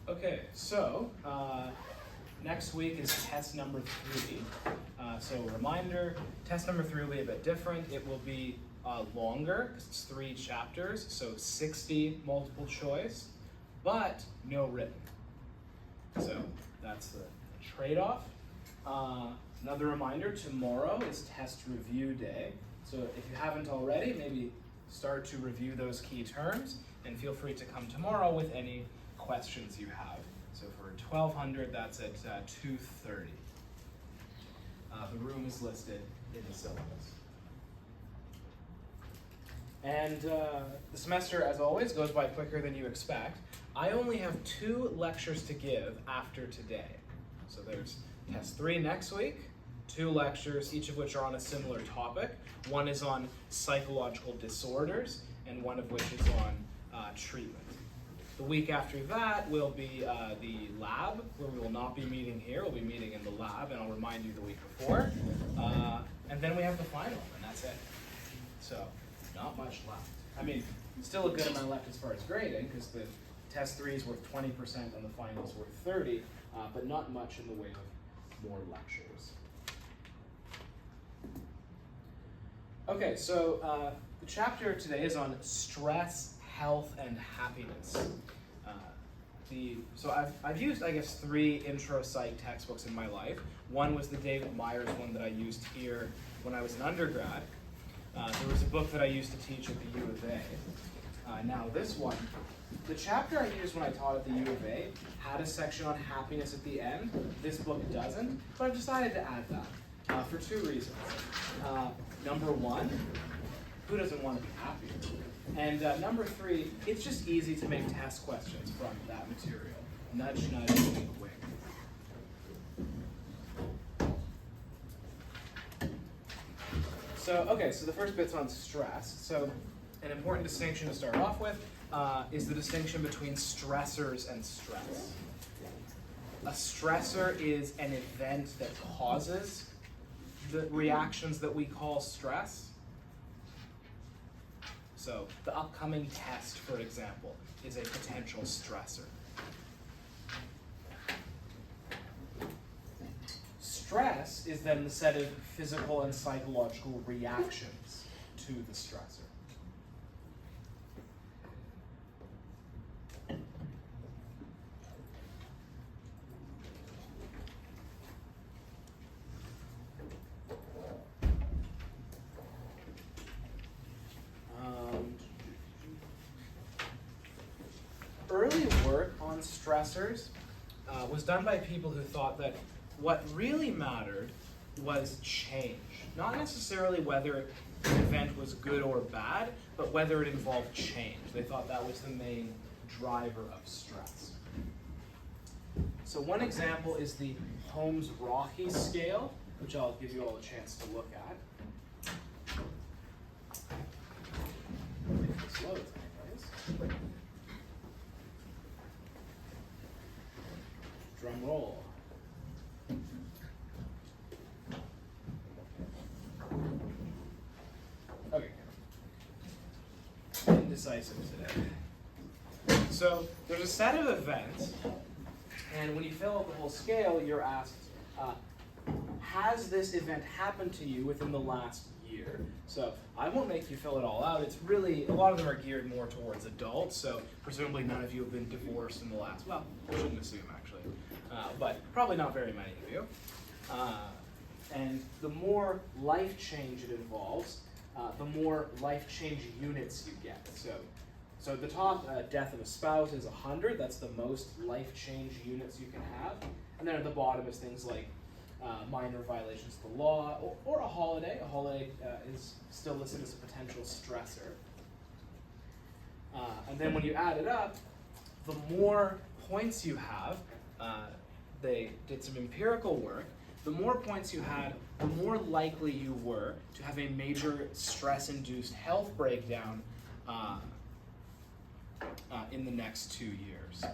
Okay, so next week is test number 3. So reminder, test number 3 will be a bit different. It will be longer, because it's 3 chapters, so 60 multiple choice, but no written. So that's the trade-off. Another reminder, tomorrow is test review day. So if you haven't already, maybe start to review those key terms, and feel free to come tomorrow with any questions you have. So for 1200, that's at 2:30. The room is listed in the syllabus. And the semester, as always, goes by quicker than you expect. I only have 2 lectures to give after today. So there's test 3 next week, 2 lectures, each of which are on a similar topic. One is on psychological disorders, and one of which is on treatment. The week after that will be the lab, where we will not be meeting here. We'll be meeting in the lab, and I'll remind you the week before. And then we have the final, and that's it. So, not much left. I mean, still a good amount left as far as grading, because the test 3 is worth 20% and the final is worth 30, but not much in the way of more lectures. Okay, so the chapter today is on stress, health, and happiness. So I've used, I guess, 3 intro psych textbooks in my life. One was the David Myers one that I used here when I was an undergrad. There was a book that I used to teach at the U of A. Now this one, the chapter I used when I taught at the U of A had a section on happiness at the end. This book doesn't, but I've decided to add that for 2 reasons. Number 1, who doesn't want to be happy? And number 3, it's just easy to make test questions from that material. Nudge, nudge, wink, wink. So the first bit's on stress. So an important distinction to start off with is the distinction between stressors and stress. A stressor is an event that causes the reactions that we call stress. So the upcoming test, for example, is a potential stressor. Stress is then the set of physical and psychological reactions to the stressor. Early work on stressors was done by people who thought that what really mattered was change. Not necessarily whether an event was good or bad, but whether it involved change. They thought that was the main driver of stress. So one example is the Holmes-Rocky scale, which I'll give you all a chance to look at. Slow tonight, guys. Drum roll. Okay. Indecisive today. So there's a set of events, and when you fill out the whole scale, you're asked, has this event happened to you within the last year? So I won't make you fill it all out. It's really, a lot of them are geared more towards adults, so presumably none of you have been divorced in the last, well, I shouldn't assume actually, but probably not very many of you. And the more life change it involves, the more life change units you get. So at the top, death of a spouse is 100. That's the most life change units you can have. And then at the bottom is things like minor violations of the law or a holiday. A holiday is still listed as a potential stressor. And then when you add it up, the more points you have, they did some empirical work, the more points you had, the more likely you were to have a major stress-induced health breakdown in the next 2 years.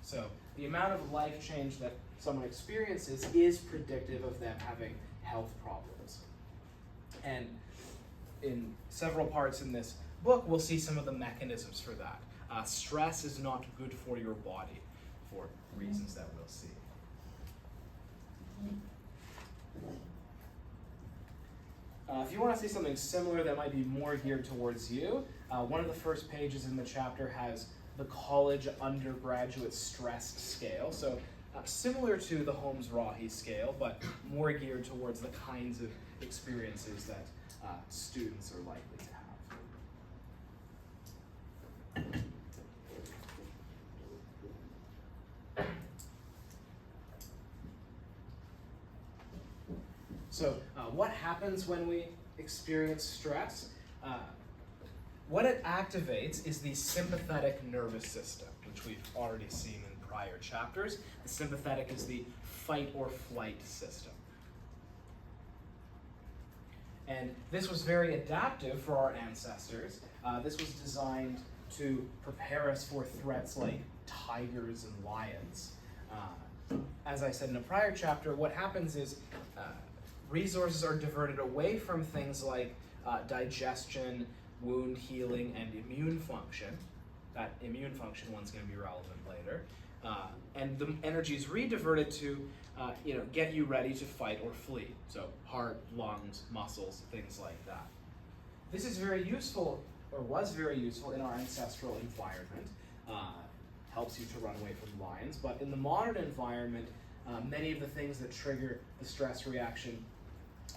So the amount of life change that someone experiences is predictive of them having health problems. And in several parts in this book, we'll see some of the mechanisms for that. stress is not good for your body for reasons that we'll see. If you want to see something similar that might be more geared towards you, one of the first pages in the chapter has the college undergraduate stress scale. So similar to the Holmes-Rahe scale, but more geared towards the kinds of experiences that students are likely to have. So what happens when we experience stress? What it activates is the sympathetic nervous system, which we've already seen in prior chapters. The sympathetic is the fight or flight system. And this was very adaptive for our ancestors. This was designed to prepare us for threats like tigers and lions. As I said in a prior chapter, what happens is resources are diverted away from things like digestion, wound healing, and immune function. That immune function one's going to be relevant later. And the energy is rediverted to get you ready to fight or flee. So heart, lungs, muscles, things like that. This is very useful, or was very useful, in our ancestral environment. Helps you to run away from lions. But in the modern environment, many of the things that trigger the stress reaction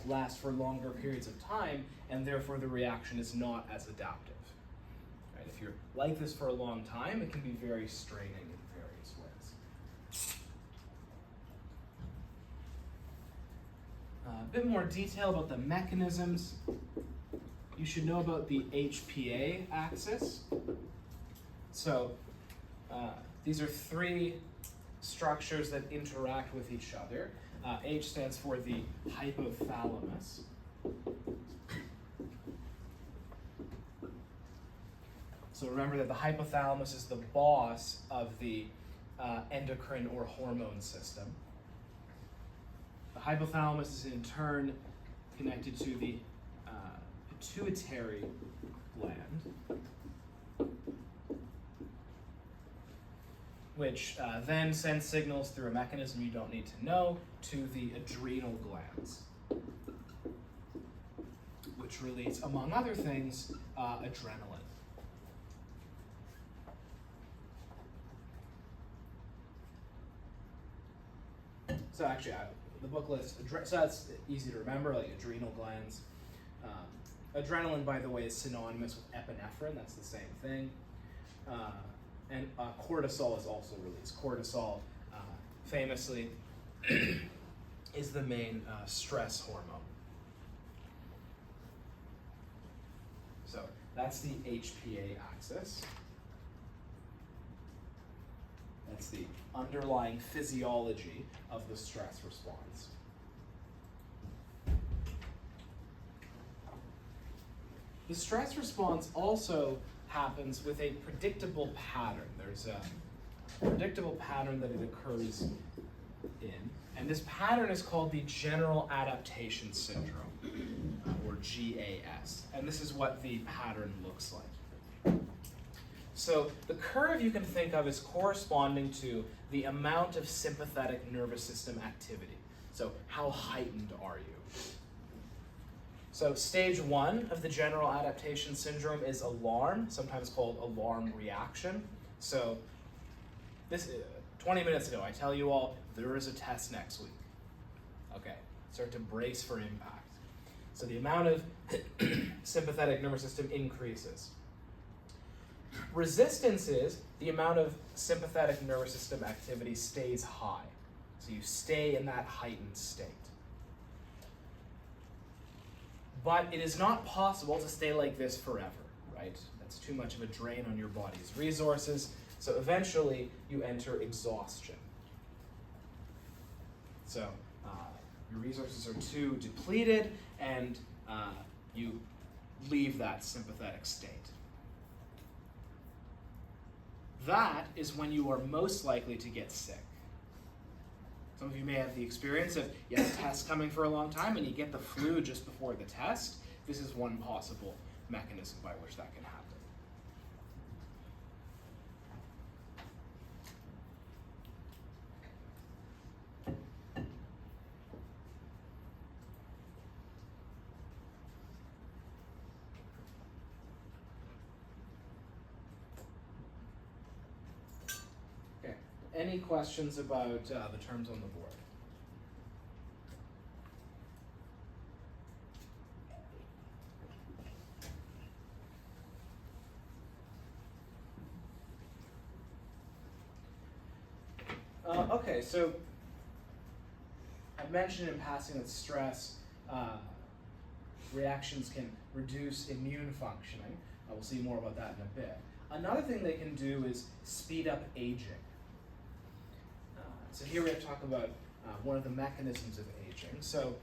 last for longer periods of time, and therefore the reaction is not as adaptive. Right? If you're like this for a long time, it can be very straining in various ways. A bit more detail about the mechanisms. You should know about the HPA axis. So these are three structures that interact with each other. H stands for the hypothalamus. So remember that the hypothalamus is the boss of the endocrine or hormone system. The hypothalamus is in turn connected to the pituitary gland, which then sends signals through a mechanism you don't need to know to the adrenal glands, which release, among other things, adrenaline. So actually, the book lists, so that's easy to remember, like adrenal glands. Adrenaline, by the way, is synonymous with epinephrine, that's the same thing. And cortisol is also released. Cortisol, famously, is the main stress hormone. So that's the HPA axis. That's the underlying physiology of the stress response. The stress response also happens with a predictable pattern. There's a predictable pattern that it occurs in, and this pattern is called the General Adaptation Syndrome, or GAS, and this is what the pattern looks like. So the curve you can think of is corresponding to the amount of sympathetic nervous system activity. So how heightened are you? So stage 1 of the General Adaptation Syndrome is alarm, sometimes called alarm reaction. So this 20 minutes ago, I tell you all, there is a test next week. Okay, start to brace for impact. So the amount of sympathetic nervous system increases. Resistance is the amount of sympathetic nervous system activity stays high. So you stay in that heightened state. But it is not possible to stay like this forever, right? That's too much of a drain on your body's resources. So eventually you enter exhaustion. So your resources are too depleted and you leave that sympathetic state. That is when you are most likely to get sick. Some of you may have the experience of you have a test coming for a long time and you get the flu just before the test. This is one possible mechanism by which that can any questions about the terms on the board? Okay, so I mentioned in passing that stress reactions can reduce immune functioning. We'll see more about that in a bit. Another thing they can do is speed up aging. So here we have to talk about one of the mechanisms of aging. So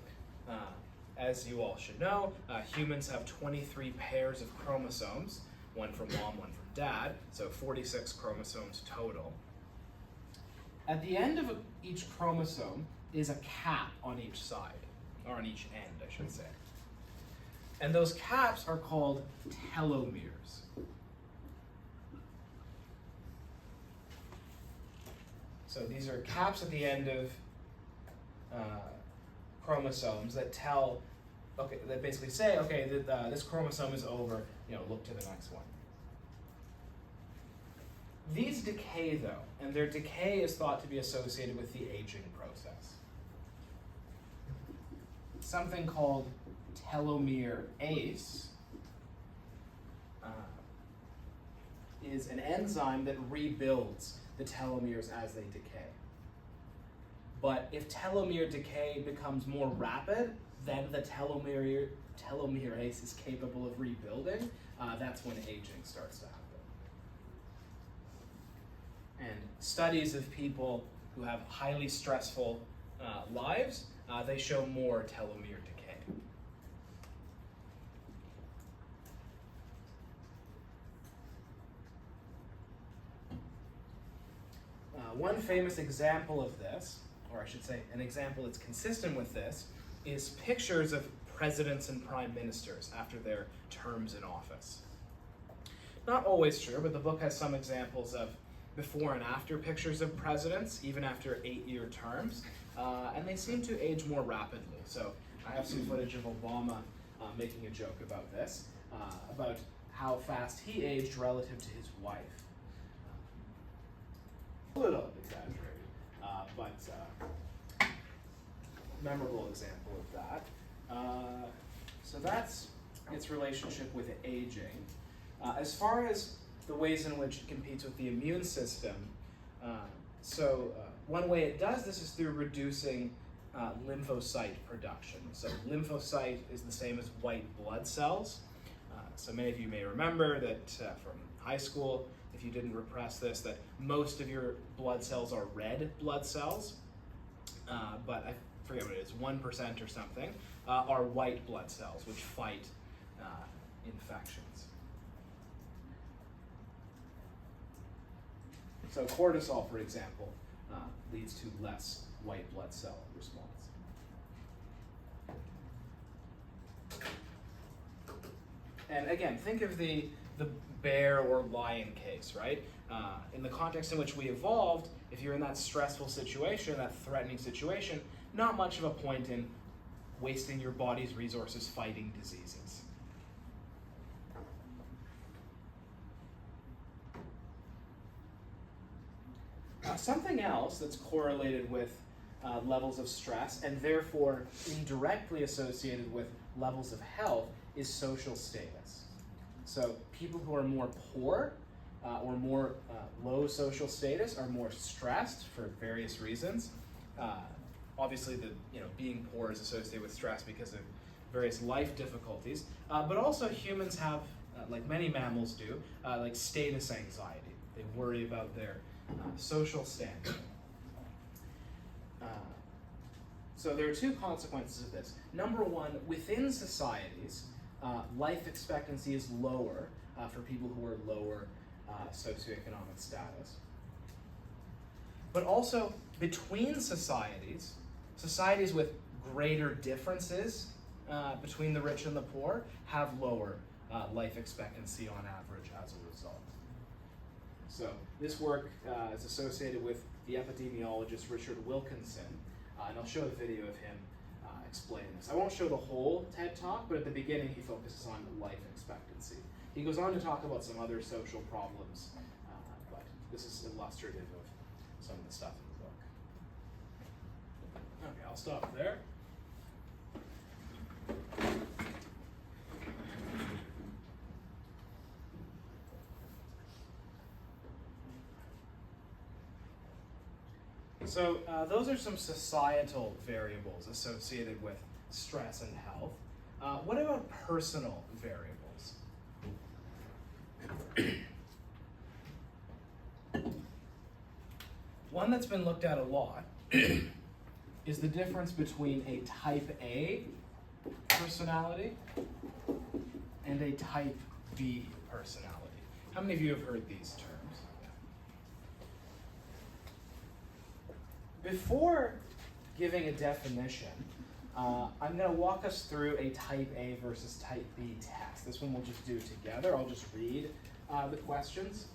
as you all should know, humans have 23 pairs of chromosomes, one from mom, one from dad, so 46 chromosomes total. At the end of each chromosome is a cap on each side, or on each end, I should say. And those caps are called telomeres. So these are caps at the end of chromosomes that that basically say, okay, this chromosome is over, look to the next one. These decay though, and their decay is thought to be associated with the aging process. Something called telomerase is an enzyme that rebuilds the telomeres as they decay. But if telomere decay becomes more rapid than the telomerase is capable of rebuilding, that's when aging starts to happen. And studies of people who have highly stressful lives, they show more telomere decay. One famous example of this, or I should say an example that's consistent with this, is pictures of presidents and prime ministers after their terms in office. Not always true, but the book has some examples of before and after pictures of presidents, even after 8-year terms, and they seem to age more rapidly. So I have some footage of Obama making a joke about this, about how fast he aged relative to his wife. A little exaggerated, but memorable example of that. So that's its relationship with aging. As far as the ways in which it competes with the immune system, one way it does this is through reducing lymphocyte production. So lymphocyte is the same as white blood cells. So many of you may remember that from high school, if you didn't repress this, that most of your blood cells are red blood cells, but I forget what it is, 1% or something, are white blood cells, which fight infections. So cortisol, for example, leads to less white blood cell response. And again, think of the bear or lion case, right? In the context in which we evolved, if you're in that stressful situation, that threatening situation, not much of a point in wasting your body's resources fighting diseases. Something else that's correlated with levels of stress and therefore indirectly associated with levels of health is social status. So people who are more poor or more low social status are more stressed for various reasons. Obviously, being poor is associated with stress because of various life difficulties, but also humans have, like many mammals do, like status anxiety. They worry about their social standing. So there are two consequences of this. Number one, within societies, life expectancy is lower for people who are lower socioeconomic status. But also between societies, societies with greater differences between the rich and the poor have lower life expectancy on average as a result. So this work is associated with the epidemiologist Richard Wilkinson, and I'll show a video of him explaining this. I won't show the whole TED Talk, but at the beginning he focuses on life expectancy. He goes on to talk about some other social problems, but this is illustrative of some of the stuff in the book. Okay, I'll stop there. So those are some societal variables associated with stress and health. What about personal variables? One that's been looked at a lot is the difference between a type A personality and a type B personality. How many of you have heard these terms? Before giving a definition, I'm going to walk us through a type A versus type B test. This one we'll just do together. I'll just read the questions.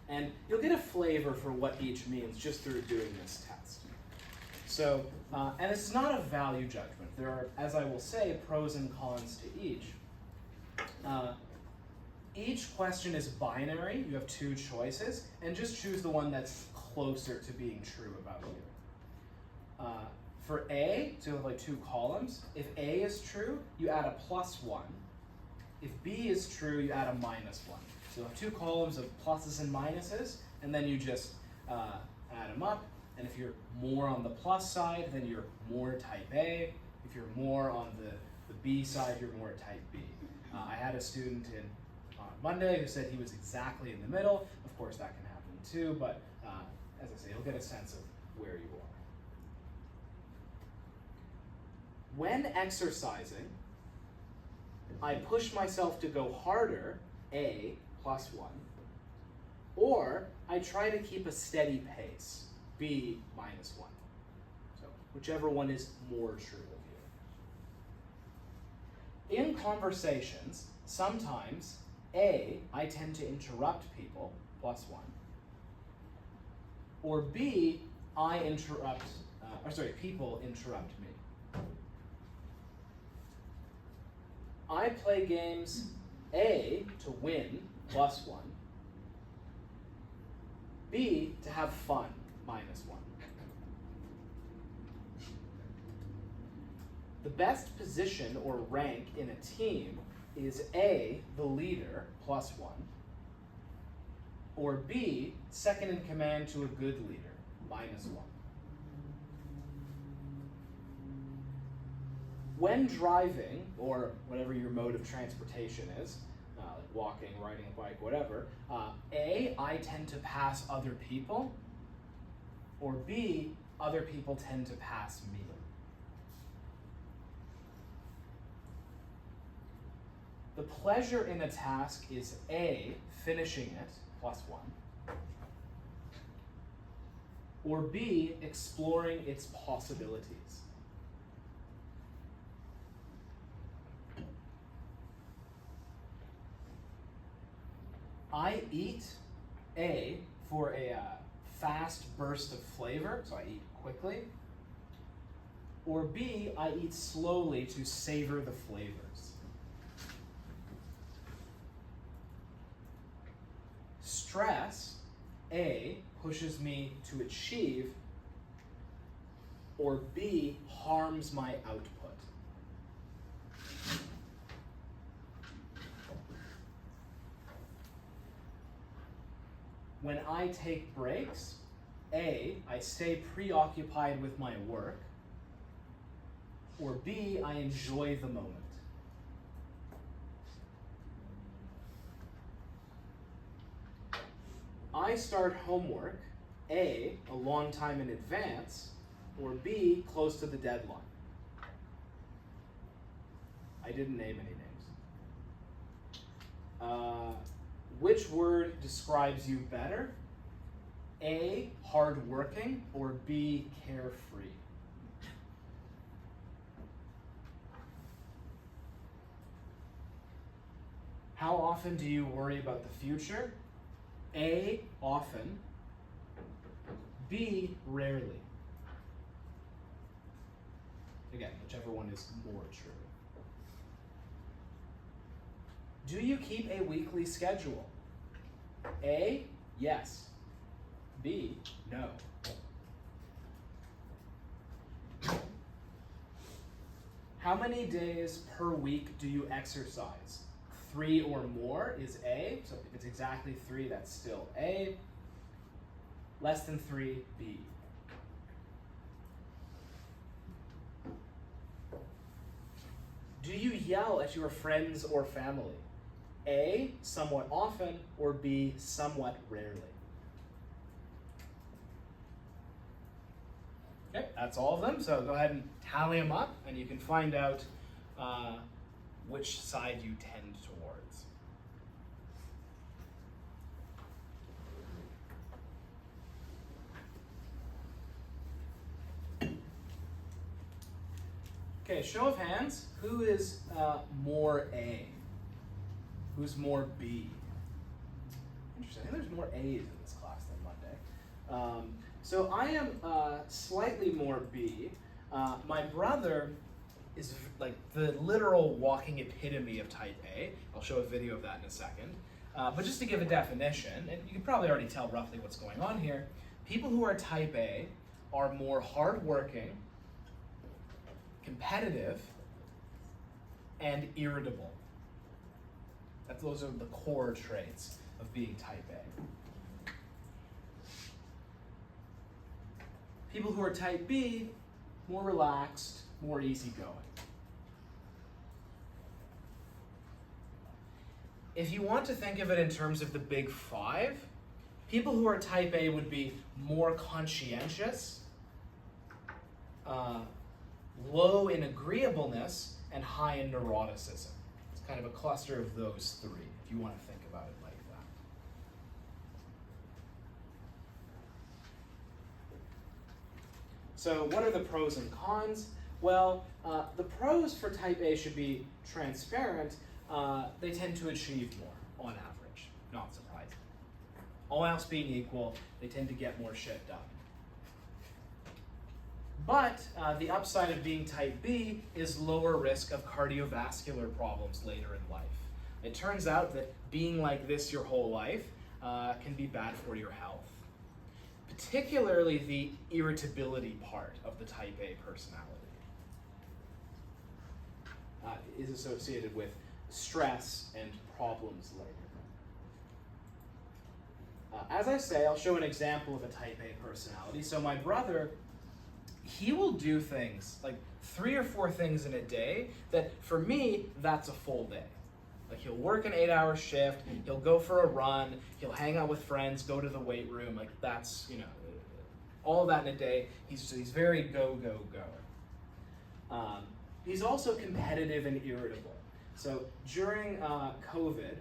And you'll get a flavor for what each means just through doing this test. So, and it's not a value judgment. There are, as I will say, pros and cons to each. Each question is binary. You have two choices, and just choose the one that's closer to being true about you. For A, so you have like two columns. If A is true, you add a +1. If B is true, you add a -1. So you have two columns of pluses and minuses, and then you just add them up. And if you're more on the plus side, then you're more type A. If you're more on the B side, you're more type B. I had a student on Monday who said he was exactly in the middle. Of course, that can happen too, but as I say, you'll get a sense of where you are. When exercising, I push myself to go harder, A, +1, or I try to keep a steady pace, B, -1. So whichever one is more true of you. In conversations, sometimes A, I tend to interrupt people, +1, or B, people interrupt me. I play games A, to win, +1, B, to have fun, -1. The best position or rank in a team is A, the leader, +1, or B, second in command to a good leader, -1. When driving, or whatever your mode of transportation is, like walking, riding a bike, whatever, A, I tend to pass other people, or B, other people tend to pass me. The pleasure in a task is A, finishing it, +1, or B, exploring its possibilities. I eat A for a fast burst of flavor, so I eat quickly, or B, I eat slowly to savor the flavors. Stress, A, pushes me to achieve, or B, harms my output. When I take breaks, A, I stay preoccupied with my work, or B, I enjoy the moment. I start homework, A, a long time in advance, or B, close to the deadline. I didn't name any names. Which word describes you better? A, hardworking, or B, carefree? How often do you worry about the future? A, often. B, rarely. Again, whichever one is more true. Do you keep a weekly schedule? A, yes. B, no. How many days per week do you exercise? 3 or more is A, so if it's exactly 3, that's still A. Less than 3, B. Do you yell at your friends or family? A, somewhat often, or B, somewhat rarely? Okay, that's all of them, so go ahead and tally them up, and you can find out which side you tend towards. Okay, show of hands, who is more A? Who's more B? Interesting, I think there's more A's in this class than Monday. So I am slightly more B. My brother is like the literal walking epitome of type A. I'll show a video of that in a second. But just to give a definition, and you can probably already tell roughly what's going on here, people who are type A are more hardworking, competitive, and irritable. Those are the core traits of being type A. People who are type B, more relaxed, more easygoing. If you want to think of it in terms of the big 5, people who are type A would be more conscientious, low in agreeableness, and high in neuroticism. It's kind of a cluster of those 3, if you want to think about it like that. So what are the pros and cons? Well, the pros for type A should be transparent. They tend to achieve more, on average. Not surprising. All else being equal, they tend to get more shit done. But the upside of being type B is lower risk of cardiovascular problems later in life. It turns out that being like this your whole life can be bad for your health. Particularly the irritability part of the type A personality is associated with stress and problems later. As I say, I'll show an example of a type A personality. So my brother, he will do things, like 3 or 4 things in a day that, for me, that's a full day. Like he'll work an 8-hour shift, he'll go for a run, he'll hang out with friends, go to the weight room, like that's, all of that in a day. He's very go, go, go. He's also competitive and irritable. So during COVID,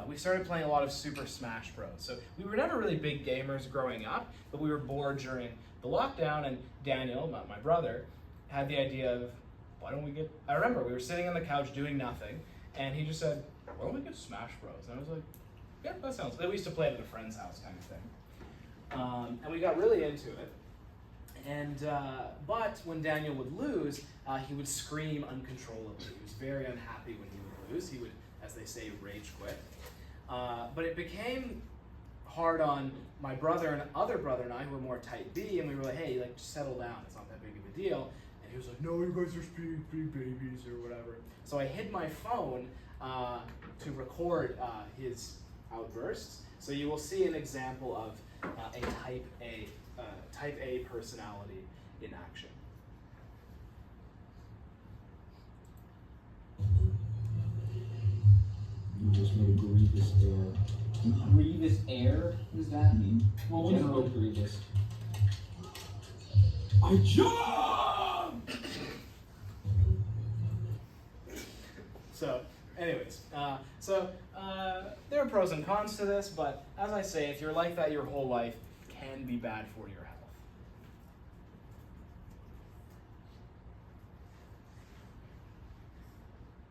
we started playing a lot of Super Smash Bros. So we were never really big gamers growing up, but we were bored during the lockdown, and Daniel, my brother, had the idea of, I remember we were sitting on the couch doing nothing, and he just said, why don't we get Smash Bros? And I was like, yeah, that sounds good. We used to play it at a friend's house kind of thing. And we got really into it. And but when Daniel would lose, he would scream uncontrollably. He was very unhappy when he would lose. He would, as they say, rage quit. But it became hard on my brother and other brother and I, who were more type B, and we were like, hey, just settle down. It's not that big of a deal. And he was like, no, you guys are big babies or whatever. So I hid my phone to record his outbursts. So you will see an example of a type A personality in action. You just made grievous error. Grievous error? What does that mean? Well, what is General it? grievous. I jumped! So, anyways, there are pros and cons to this, but as I say, if you're like that your whole life, it can be bad for your health.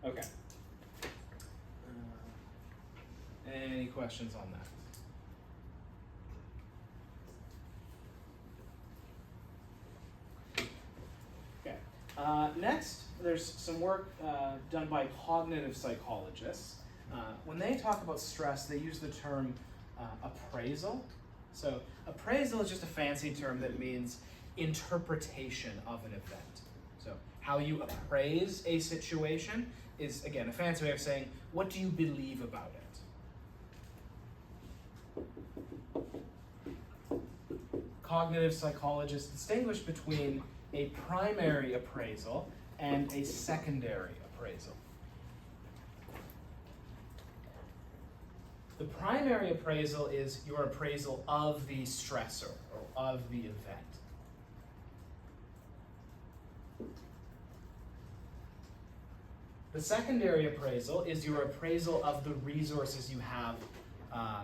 Okay. Any questions on that? Okay. Next, there's some work done by cognitive psychologists. When they talk about stress, they use the term appraisal. So appraisal is just a fancy term that means interpretation of an event. So how you appraise a situation is, again, a fancy way of saying, what do you believe about it? Cognitive psychologists distinguish between a primary appraisal and a secondary appraisal. The primary appraisal is your appraisal of the stressor or of the event. The secondary appraisal is your appraisal of the resources you have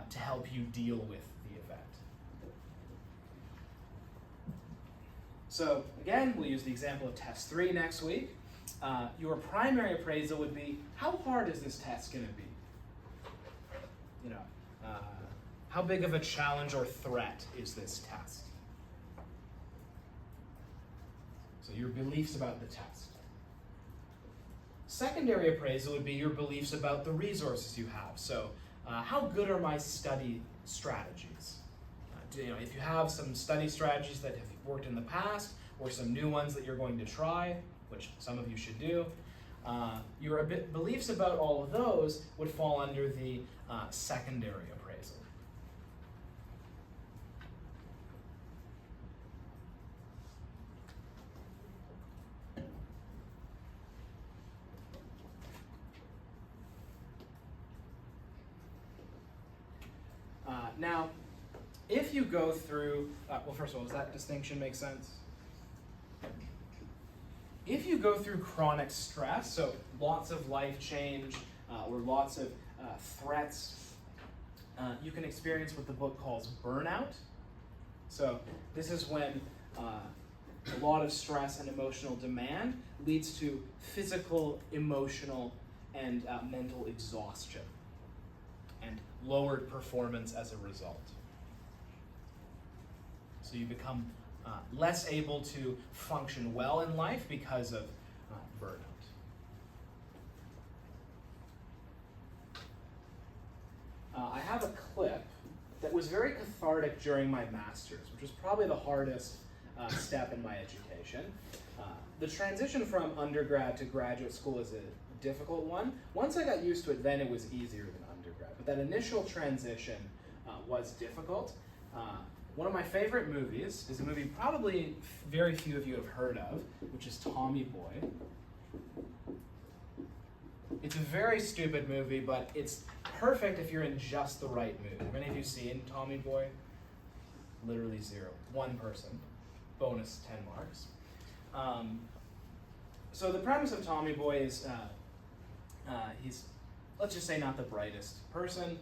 to help you deal with the event. So again, we'll use the example of test 3 next week. Your primary appraisal would be, how hard is this test going to be? You know, how big of a challenge or threat is this test? So your beliefs about the test. Secondary appraisal would be your beliefs about the resources you have. So how good are my study strategies? If you have some study strategies that have worked in the past or some new ones that you're going to try, which some of you should do, your beliefs about all of those would fall under the secondary appraisal. Now, if you go through, well, first of all, does that distinction make sense? If you go through chronic stress, so lots of life change or lots of threats, you can experience what the book calls burnout. So this is when a lot of stress and emotional demand leads to physical, emotional, and mental exhaustion and lowered performance as a result. So you become less able to function well in life because of burnout. I have a clip that was very cathartic during my master's, which was probably the hardest step in my education. The transition from undergrad to graduate school is a difficult one. Once I got used to it, then it was easier than undergrad. But that initial transition was difficult. One of my favorite movies is a movie probably very few of you have heard of, which is Tommy Boy. It's a very stupid movie, but it's perfect if you're in just the right mood. Have any of you seen Tommy Boy? Literally 0. One person. Bonus 10 marks. So the premise of Tommy Boy is he's, let's just say, not the brightest person,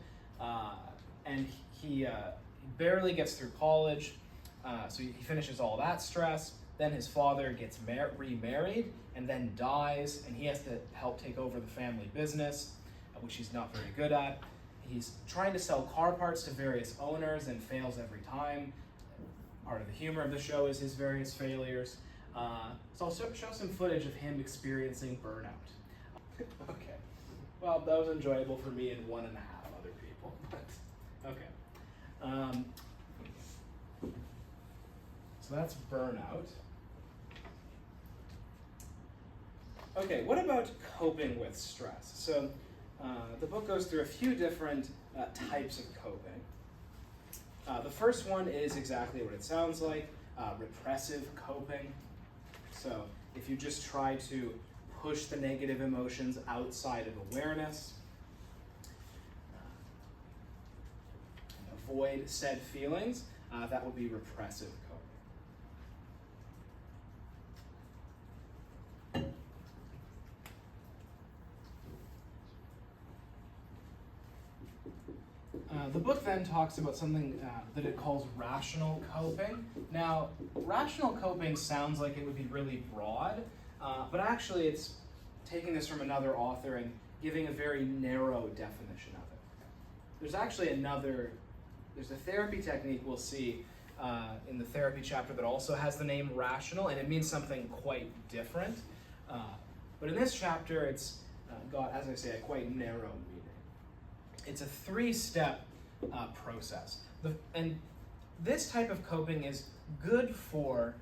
and he barely gets through college, so he finishes all that stress. Then his father gets remarried and then dies, and he has to help take over the family business, which he's not very good at. He's trying to sell car parts to various owners and fails every time. Part of the humor of the show is his various failures. So I'll show some footage of him experiencing burnout. Okay, well, that was enjoyable for me and 1.5 other people, but okay. So that's burnout. Okay, what about coping with stress? So the book goes through a few different types of coping. The first one is exactly what it sounds like, repressive coping. So if you just try to push the negative emotions outside of awareness, and avoid said feelings, that would be repressive coping. The book then talks about something that it calls rational coping. Now, rational coping sounds like it would be really broad, but actually it's taking this from another author and giving a very narrow definition of it. There's actually there's a therapy technique we'll see in the therapy chapter that also has the name rational, and it means something quite different. But in this chapter, it's got, as I say, a quite narrow meaning. It's a 3-step process. And this type of coping is good for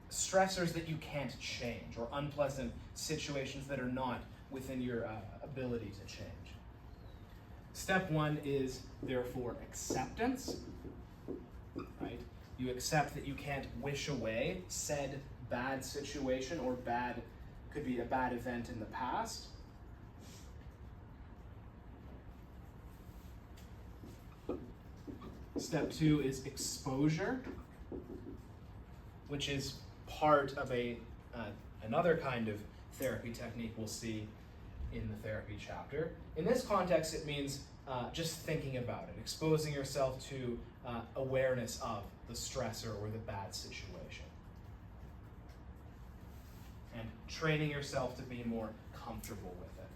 stressors that you can't change, or unpleasant situations that are not within your ability to change. Step one is therefore acceptance, right? You accept that you can't wish away said bad situation or could be a bad event in the past. Step two is exposure, which is part of another kind of therapy technique we'll see in the therapy chapter. In this context, it means just thinking about it, exposing yourself to awareness of the stressor or the bad situation, and training yourself to be more comfortable with it.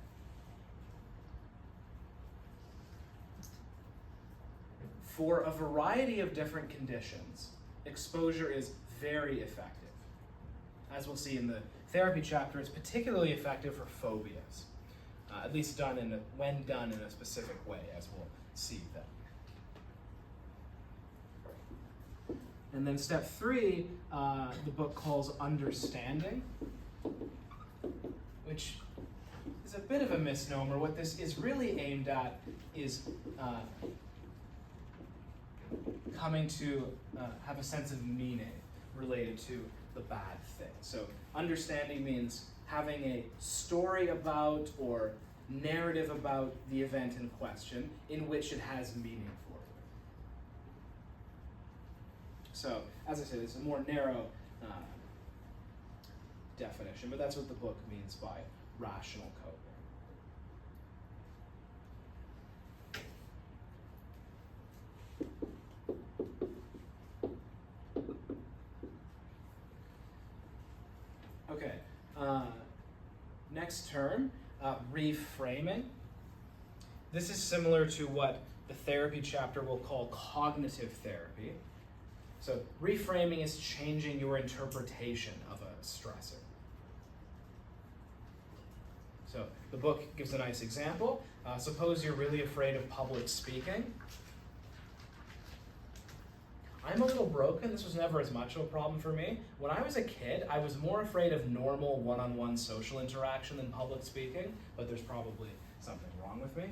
For a variety of different conditions, exposure is very effective. As we'll see in the therapy chapter, it's particularly effective for phobias, at least when done in a specific way, as we'll see then. And then step three, the book calls understanding, which is a bit of a misnomer. What this is really aimed at is coming to have a sense of meaning related to the bad thing. So understanding means having a story about or narrative about the event in question in which it has meaning for you. So, as I said, it's a more narrow definition, but that's what the book means by rational coping. Okay, next term, reframing. This is similar to what the therapy chapter will call cognitive therapy. So reframing is changing your interpretation of a stressor. So the book gives a nice example. Suppose you're really afraid of public speaking. I'm a little broken. This was never as much of a problem for me. When I was a kid, I was more afraid of normal one-on-one social interaction than public speaking, but there's probably something wrong with me.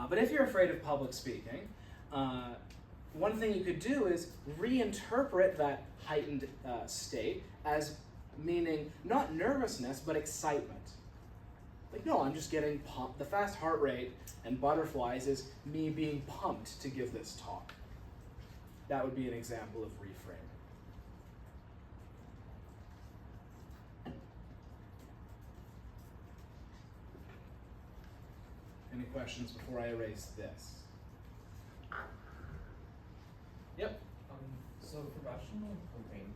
But if you're afraid of public speaking, one thing you could do is reinterpret that heightened state as meaning not nervousness, but excitement. Like, no, I'm just getting pumped. The fast heart rate and butterflies is me being pumped to give this talk. That would be an example of reframing. Any questions before I erase this? Yep. So for rational coping,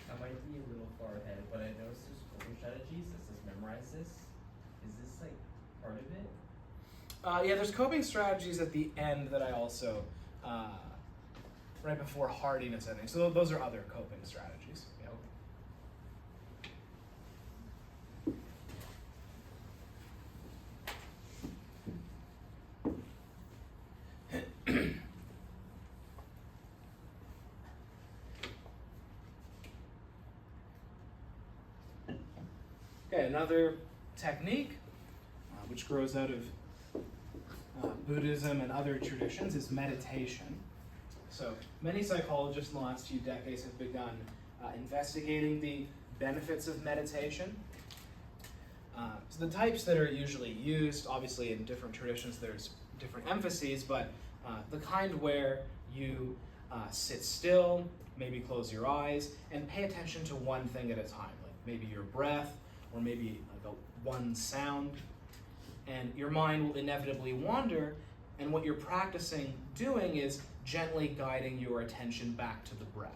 I might be a little far ahead, but I noticed there's coping strategies that says memorize this. Is this like part of it? Yeah, there's coping strategies at the end that I also, right before hardiness, I think. So those are other coping strategies. Yeah. Okay, another technique, which grows out of Buddhism and other traditions, is meditation. So many psychologists in the last few decades have begun investigating the benefits of meditation. So the types that are usually used, obviously in different traditions there's different emphases, but the kind where you sit still, maybe close your eyes, and pay attention to one thing at a time, like maybe your breath, or maybe like one sound, and your mind will inevitably wander, and what you're practicing doing is gently guiding your attention back to the breath.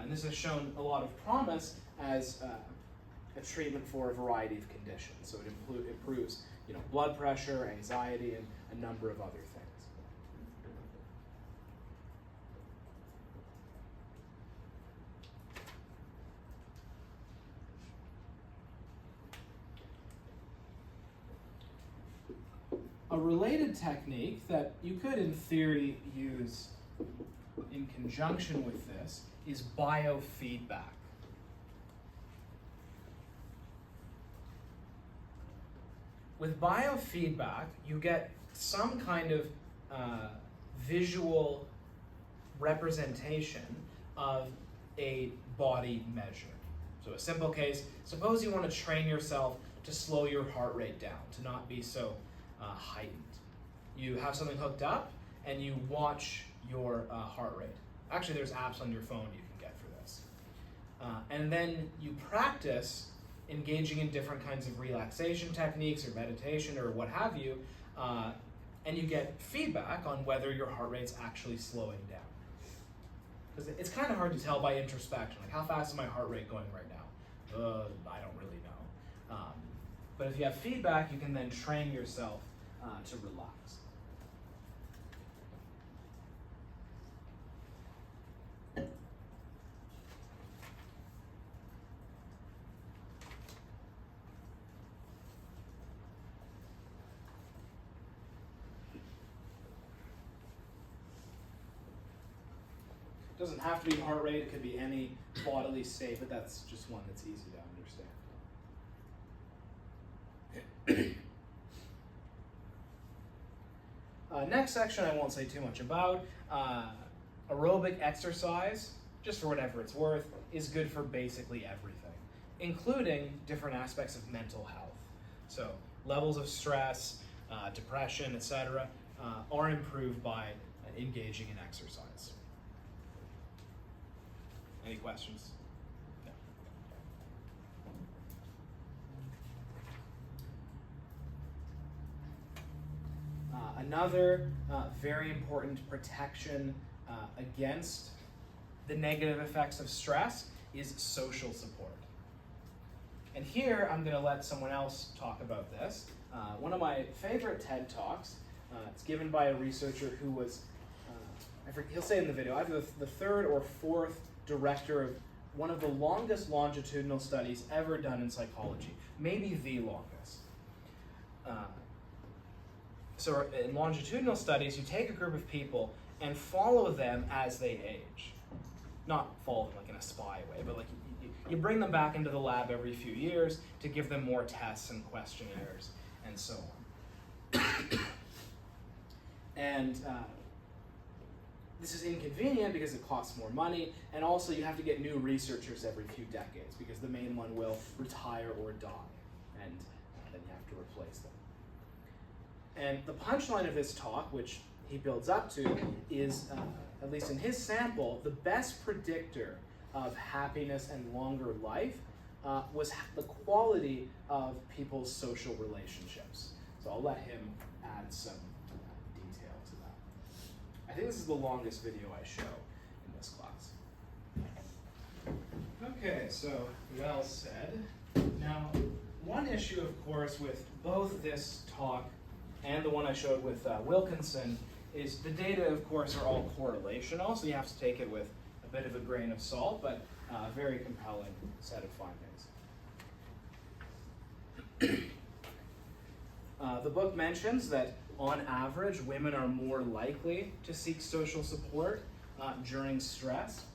And this has shown a lot of promise as a treatment for a variety of conditions. So it improves, blood pressure, anxiety, and a number of other things. a related technique that you could, in theory, use in conjunction with this is biofeedback. With biofeedback, you get some kind of visual representation of a body measure. So a simple case, suppose you want to train yourself to slow your heart rate down, to not be so heightened. You have something hooked up and you watch your heart rate. Actually, there's apps on your phone you can get for this. And then you practice engaging in different kinds of relaxation techniques or meditation or what have you, and you get feedback on whether your heart rate's actually slowing down. Because it's kind of hard to tell by introspection, like how fast is my heart rate going right now? I don't really know. But if you have feedback, you can then train yourself to relax. It doesn't have to be heart rate, it could be any bodily state, but that's just one that's easy to understand. Next section I won't say too much about. Aerobic exercise, just for whatever it's worth, is good for basically everything, including different aspects of mental health. So levels of stress, depression, etc., are improved by engaging in exercise. Any questions? No. Another very important protection against the negative effects of stress is social support. And here I'm going to let someone else talk about this. One of my favorite TED Talks, it's given by a researcher who was, he'll say in the video, either the third or fourth director of one of the longest longitudinal studies ever done in psychology, maybe the longest. So in longitudinal studies, you take a group of people and follow them as they age. Not follow them like in a spy way, but like you bring them back into the lab every few years to give them more tests and questionnaires and so on. And this is inconvenient because it costs more money, and also you have to get new researchers every few decades because the main one will retire or die, and then you have to replace them. And the punchline of this talk, which he builds up to, is, at least in his sample, the best predictor of happiness and longer life was the quality of people's social relationships. So I'll let him add some detail to that. I think this is the longest video I show in this class. Okay, so well said. Now, one issue, of course, with both this talk and the one I showed with Wilkinson is the data, of course, are all correlational, so you have to take it with a bit of a grain of salt, but a very compelling set of findings. The book mentions that, on average, women are more likely to seek social support during stress.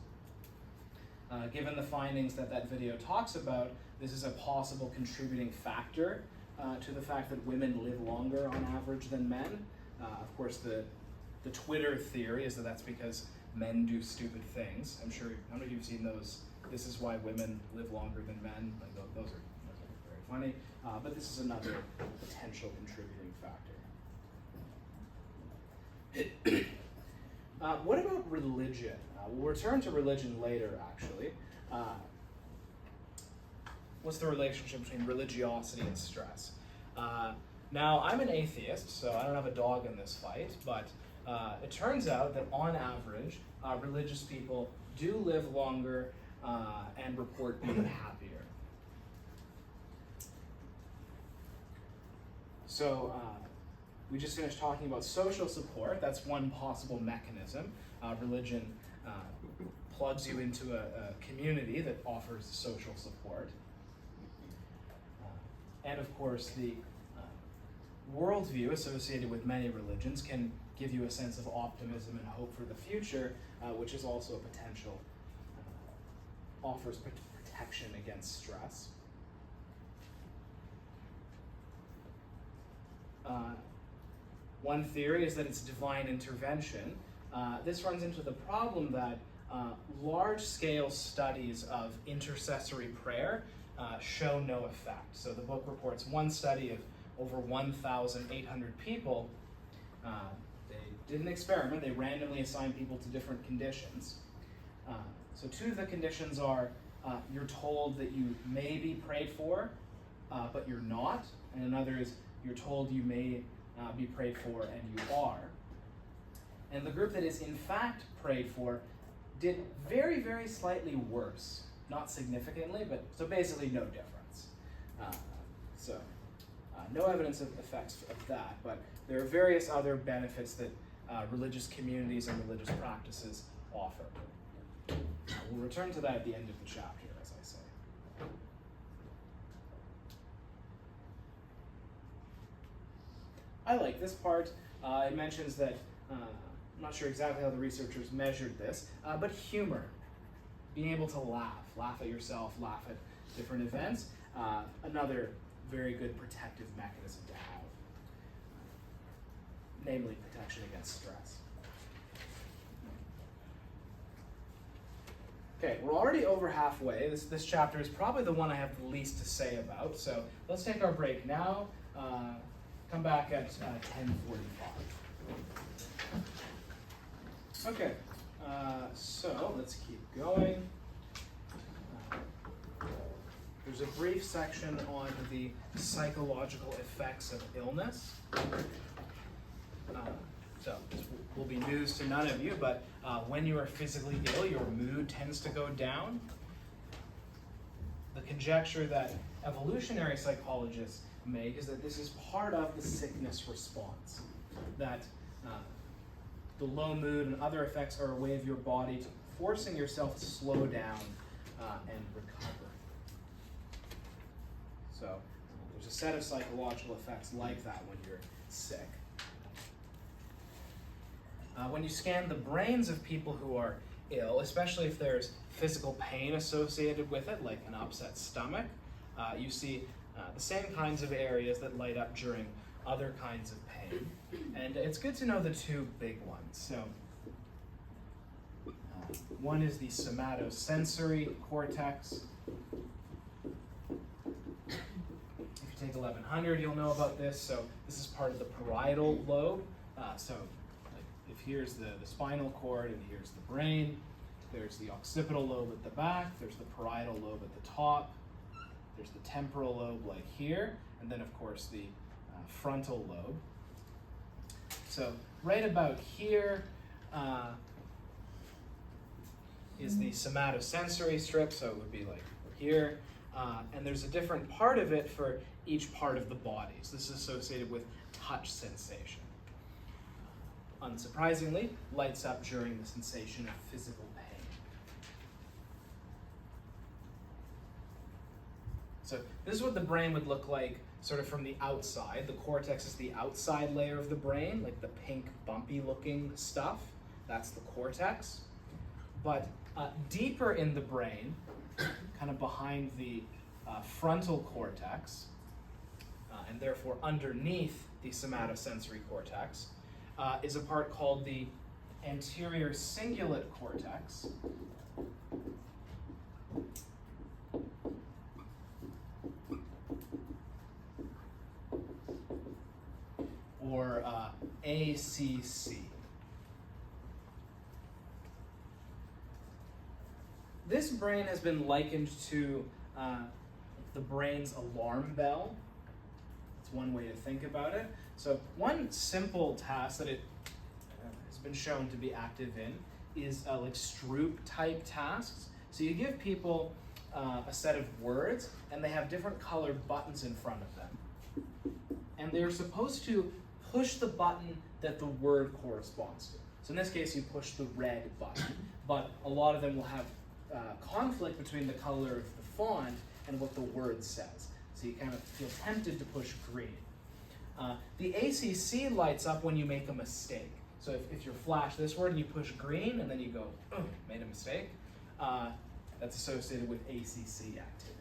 Given the findings that video talks about, this is a possible contributing factor to the fact that women live longer on average than men. Of course, the Twitter theory is that that's because men do stupid things. I'm sure, how many of you have seen those, this is why women live longer than men? Like, those are very funny. But this is another potential contributing factor. What about religion? We'll return to religion later, actually. What's the relationship between religiosity and stress? Now, I'm an atheist, so I don't have a dog in this fight, but it turns out that on average, religious people do live longer and report being happier. So we just finished talking about social support. That's one possible mechanism. Religion plugs you into a community that offers social support. And of course, the worldview associated with many religions can give you a sense of optimism and hope for the future, which is also a potential, offers protection against stress. One theory is that it's divine intervention. This runs into the problem that large-scale studies of intercessory prayer show no effect. So the book reports one study of over 1,800 people. They did an experiment. They randomly assigned people to different conditions. So two of the conditions are you're told that you may be prayed for, but you're not. And another is you're told you may be prayed for and you are. And the group that is in fact prayed for did very, very slightly worse. Not significantly, but so basically no difference. No evidence of effects of that, but there are various other benefits that religious communities and religious practices offer. We'll return to that at the end of the chapter, as I say. I like this part. It mentions that, I'm not sure exactly how the researchers measured this, but humor. Being able to laugh at yourself, laugh at different events, another very good protective mechanism to have, namely protection against stress. Okay, we're already over halfway. This chapter is probably the one I have the least to say about, so let's take our break now. Come back at 10:45. Okay, so let's keep going. There's a brief section on the psychological effects of illness. So this will be news to none of you, but when you are physically ill, your mood tends to go down. The conjecture that evolutionary psychologists make is that this is part of the sickness response, that the low mood and other effects are a way of your body forcing yourself to slow down and recover. So there's a set of psychological effects like that when you're sick. When you scan the brains of people who are ill, especially if there's physical pain associated with it, like an upset stomach, you see the same kinds of areas that light up during other kinds of pain. And it's good to know the two big ones. So one is the somatosensory cortex. If you take 1100, you'll know about this. So this is part of the parietal lobe. If here's the spinal cord and here's the brain, there's the occipital lobe at the back, there's the parietal lobe at the top, there's the temporal lobe like here, and then of course the frontal lobe. So right about here is the somatosensory strip, so it would be like here, and there's a different part of it for each part of the body. So this is associated with touch sensation. Unsurprisingly, lights up during the sensation of physical pain. So this is what the brain would look like sort of from the outside. The cortex is the outside layer of the brain, like the pink, bumpy looking stuff. That's the cortex. But deeper in the brain, kind of behind the frontal cortex, and therefore underneath the somatosensory cortex, is a part called the anterior cingulate cortex. Or ACC. This brain has been likened to the brain's alarm bell. It's one way to think about it. So one simple task that it has been shown to be active in is like Stroop type tasks. So you give people a set of words and they have different colored buttons in front of them. And they're supposed to push the button that the word corresponds to. So in this case, you push the red button, but a lot of them will have conflict between the color of the font and what the word says. So you kind of feel tempted to push green. The ACC lights up when you make a mistake. So if you flash this word and you push green and then you go, made a mistake, that's associated with ACC activity.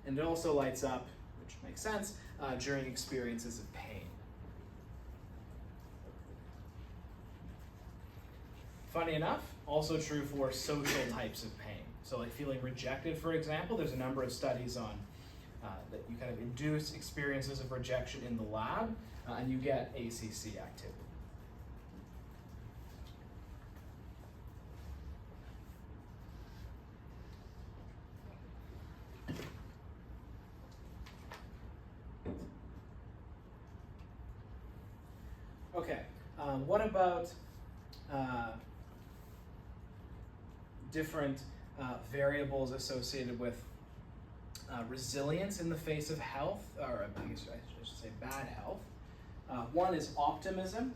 And it also lights up, which makes sense, during experiences of pain. Funny enough, also true for social types of pain. So like feeling rejected, for example, there's a number of studies on that you kind of induce experiences of rejection in the lab, and you get ACC activity. Okay, what about different variables associated with resilience in the face of health, or I guess I should say bad health? One is optimism.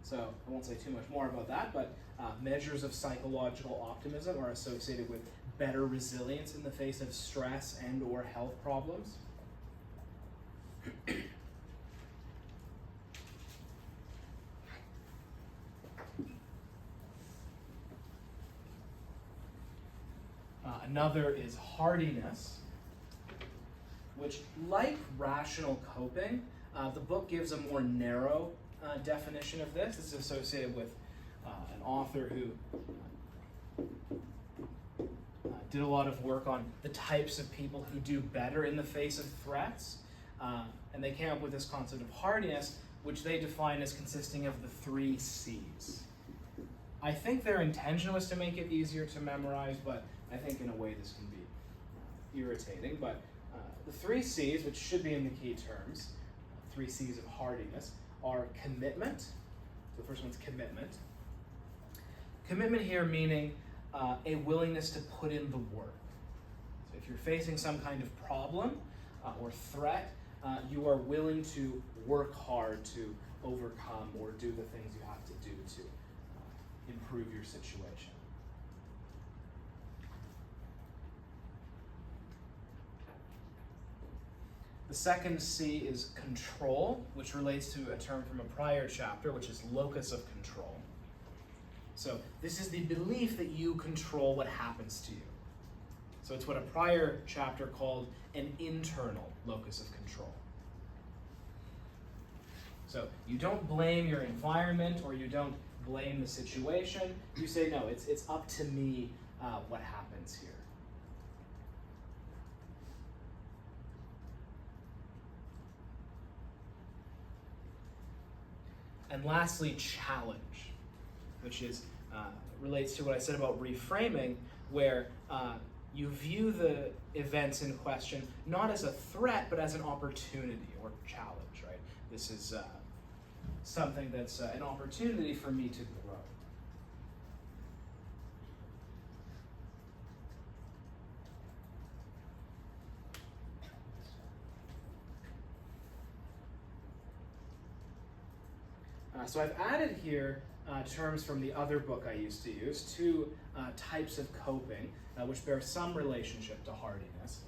So I won't say too much more about that, but measures of psychological optimism are associated with better resilience in the face of stress and or health problems. Another is hardiness, which, like rational coping, the book gives a more narrow definition of this. It's associated with an author who did a lot of work on the types of people who do better in the face of threats, and they came up with this concept of hardiness, which they define as consisting of the 3 C's. I think their intention was to make it easier to memorize, but I think in a way this can be irritating. But the 3 C's, which should be in the key terms, 3 C's of hardiness, are commitment. So the first one's commitment. Commitment here meaning a willingness to put in the work. So if you're facing some kind of problem or threat, you are willing to work hard to overcome or do the things you have to do to improve your situation. The second C is control, which relates to a term from a prior chapter, which is locus of control. So this is the belief that you control what happens to you. So it's what a prior chapter called an internal locus of control. So you don't blame your environment or you don't blame the situation. You say, no, it's up to me what happens here. And lastly, challenge, which is relates to what I said about reframing, where you view the events in question not as a threat, but as an opportunity or challenge, right? This is something that's an opportunity for me to grow. So I've added here terms from the other book I used to use, 2 types of coping, which bear some relationship to hardiness.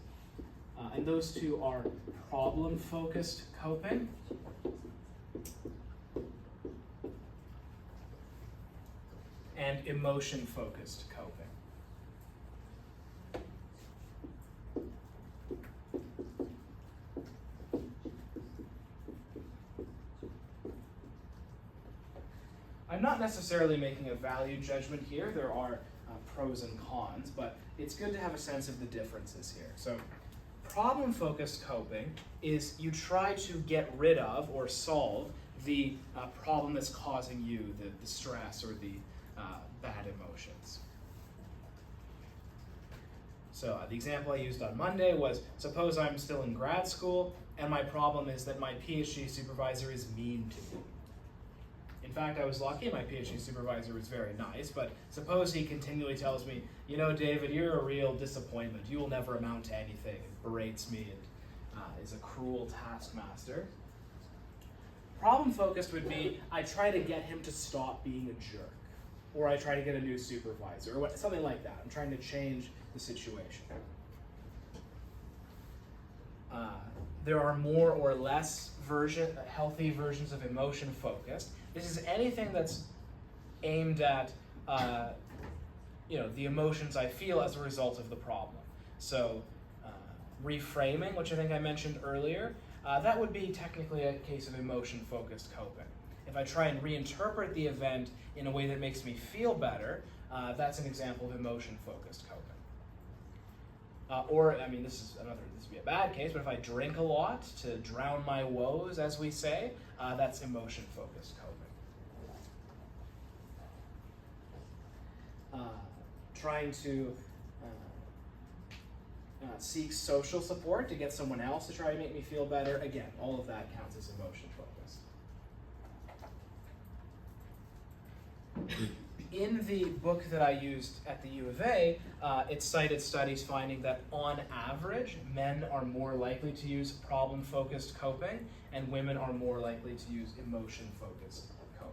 And those 2 are problem-focused coping and emotion-focused coping. I'm not necessarily making a value judgment here. There are pros and cons, but it's good to have a sense of the differences here. So problem-focused coping is you try to get rid of or solve the problem that's causing you the stress or the bad emotions. So the example I used on Monday was, suppose I'm still in grad school and my problem is that my PhD supervisor is mean to me. In fact, I was lucky, my PhD supervisor was very nice, but suppose he continually tells me, you know, David, you're a real disappointment. You will never amount to anything, and berates me and is a cruel taskmaster. Problem-focused would be, I try to get him to stop being a jerk, or I try to get a new supervisor, or something like that. I'm trying to change the situation. There are more or less healthy versions of emotion focused. This is anything that's aimed at the emotions I feel as a result of the problem. So reframing, which I think I mentioned earlier, that would be technically a case of emotion-focused coping. If I try and reinterpret the event in a way that makes me feel better, that's an example of emotion-focused coping. This would be a bad case, but if I drink a lot to drown my woes, as we say, that's emotion-focused coping. Trying to seek social support to get someone else to try to make me feel better, again, all of that counts as emotion-focused. In the book that I used at the U of A, it cited studies finding that on average, men are more likely to use problem-focused coping, and women are more likely to use emotion-focused coping.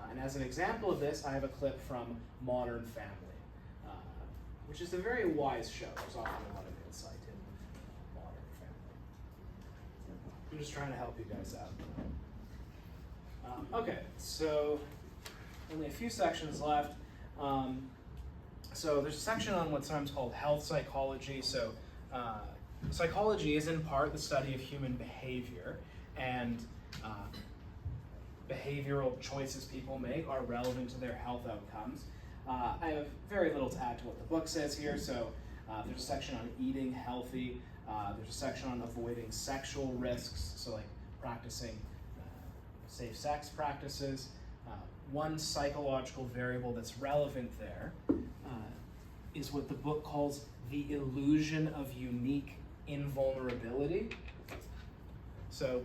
And as an example of this, I have a clip from Modern Family, which is a very wise show. There's often a lot of insight in Modern Family. I'm just trying to help you guys out. Okay, so only a few sections left. So there's a section on what's sometimes called health psychology. So psychology is in part the study of human behavior, and behavioral choices people make are relevant to their health outcomes. I have very little to add to what the book says here. So there's a section on eating healthy. There's a section on avoiding sexual risks, so like practicing safe sex practices. One psychological variable that's relevant there is what the book calls the illusion of unique invulnerability. So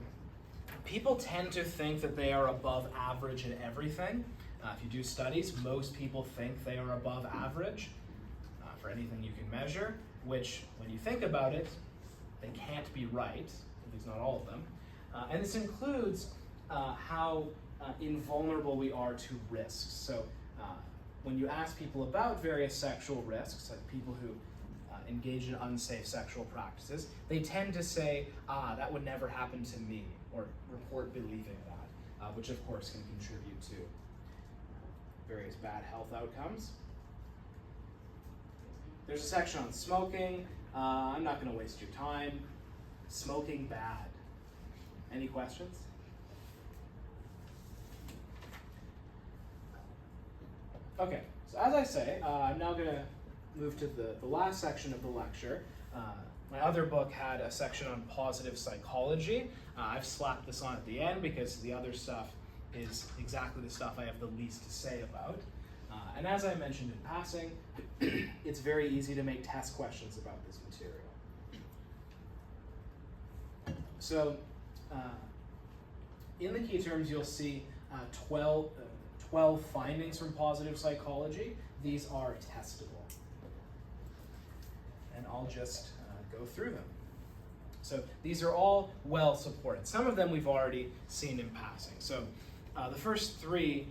people tend to think that they are above average in everything. If you do studies, most people think they are above average for anything you can measure, which, when you think about it, they can't be right, at least not all of them. And this includes how invulnerable we are to risks. So when you ask people about various sexual risks, like people who engage in unsafe sexual practices, they tend to say, that would never happen to me, or report believing that, which of course can contribute to various bad health outcomes. There's a section on smoking. I'm not going to waste your time. Smoking bad. Any questions? Okay, so as I say, I'm now going to move to the last section of the lecture. My other book had a section on positive psychology. I've slapped this on at the end because the other stuff is exactly the stuff I have the least to say about. And as I mentioned in passing, it's very easy to make test questions about this material. So in the key terms, you'll see 12 findings from positive psychology. These are testable. And I'll just go through them. So these are all well supported. Some of them we've already seen in passing. So the first three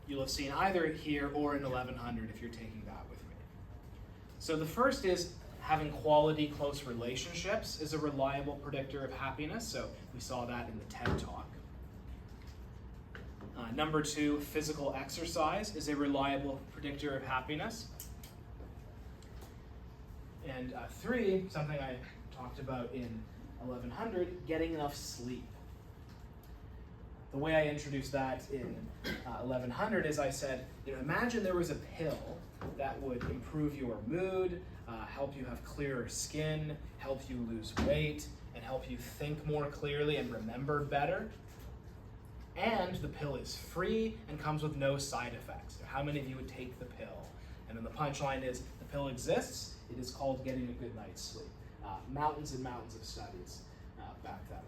you'll have seen either here or in 1100 if you're taking that with me. So the first is having quality close relationships is a reliable predictor of happiness. So we saw that in the TED Talk. Number 2, physical exercise is a reliable predictor of happiness. And 3, something I talked about in 1100, getting enough sleep. The way I introduced that in 1100 is I said, imagine there was a pill that would improve your mood, help you have clearer skin, help you lose weight, and help you think more clearly and remember better. And the pill is free and comes with no side effects. So how many of you would take the pill? And then the punchline is, the pill exists, it is called getting a good night's sleep. Mountains and mountains of studies back that up.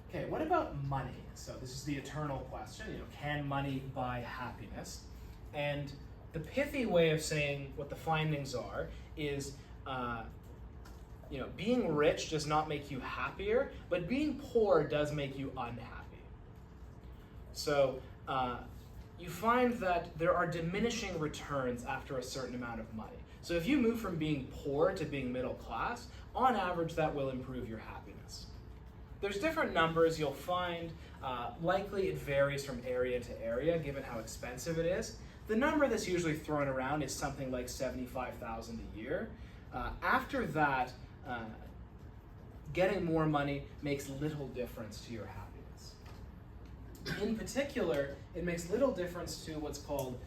Okay, what about money? So this is the eternal question, can money buy happiness? And the pithy way of saying what the findings are is, being rich does not make you happier, but being poor does make you unhappy. So you find that there are diminishing returns after a certain amount of money. So if you move from being poor to being middle class, on average that will improve your happiness. There's different numbers you'll find. Likely it varies from area to area given how expensive it is. The number that's usually thrown around is something like $75,000 a year. After that, getting more money makes little difference to your happiness. In particular, it makes little difference to what's called